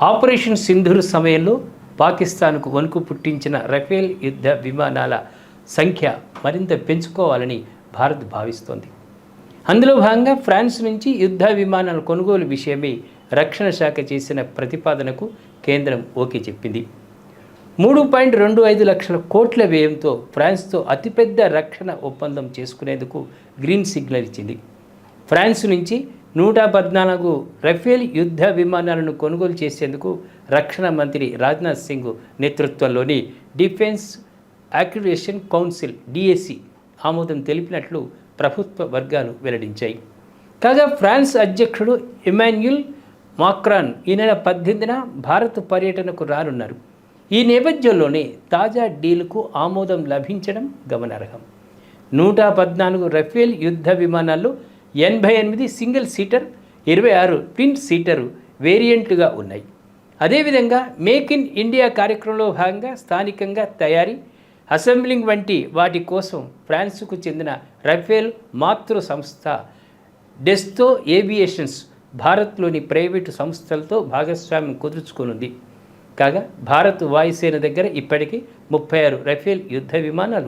Operation Sindoor సమయంలో పాకిస్తాన్కు వణుకు పుట్టించిన రఫేల్ యుద్ధ విమానాల సంఖ్య మరింత పెంచుకోవాలని భారత్ భావిస్తోంది. అందులో భాగంగా ఫ్రాన్స్ నుంచి యుద్ధ విమానాల కొనుగోలు విషయమై రక్షణ శాఖ చేసిన ప్రతిపాదనకు కేంద్రం ఓకే చెప్పింది. 3.25 లక్షల కోట్ల వ్యయంతో ఫ్రాన్స్తో అతిపెద్ద రక్షణ ఒప్పందం చేసుకునేందుకు గ్రీన్ సిగ్నల్ ఇచ్చింది. ఫ్రాన్స్ నుంచి 114 రఫేల్ యుద్ధ విమానాలను కొనుగోలు చేసేందుకు రక్షణ మంత్రి రాజ్నాథ్ సింగ్ నేతృత్వంలోని డిఫెన్స్ అక్విజిషన్ కౌన్సిల్ డిఎసి ఆమోదం తెలిపినట్లు ప్రభుత్వ వర్గాలు వెల్లడించాయి. కాగా ఫ్రాన్స్ అధ్యక్షుడు ఇమాన్యుయల్ మాక్రాన్ ఈ నెల 18న భారత్ పర్యటనకు రానున్నారు. ఈ నేపథ్యంలోనే తాజా డీల్కు ఆమోదం లభించడం గమనార్హం. 114 రఫేల్ యుద్ధ విమానాల్లో 88 సింగిల్ సీటర్, 26 ట్విన్ సీటర్ వేరియంట్లుగా ఉన్నాయి. అదేవిధంగా మేక్ ఇన్ ఇండియా కార్యక్రమంలో భాగంగా స్థానికంగా తయారీ, అసెంబ్లింగ్ వంటి వాటి కోసం ఫ్రాన్స్కు చెందిన రఫేల్ మాతృ సంస్థ డెస్తో ఏవియేషన్స్ భారత్లోని ప్రైవేటు సంస్థలతో భాగస్వామ్యం కుదుర్చుకోనుంది. కాగా భారత్ వాయుసేన దగ్గర ఇప్పటికీ 36 రఫేల్ యుద్ధ విమానాలు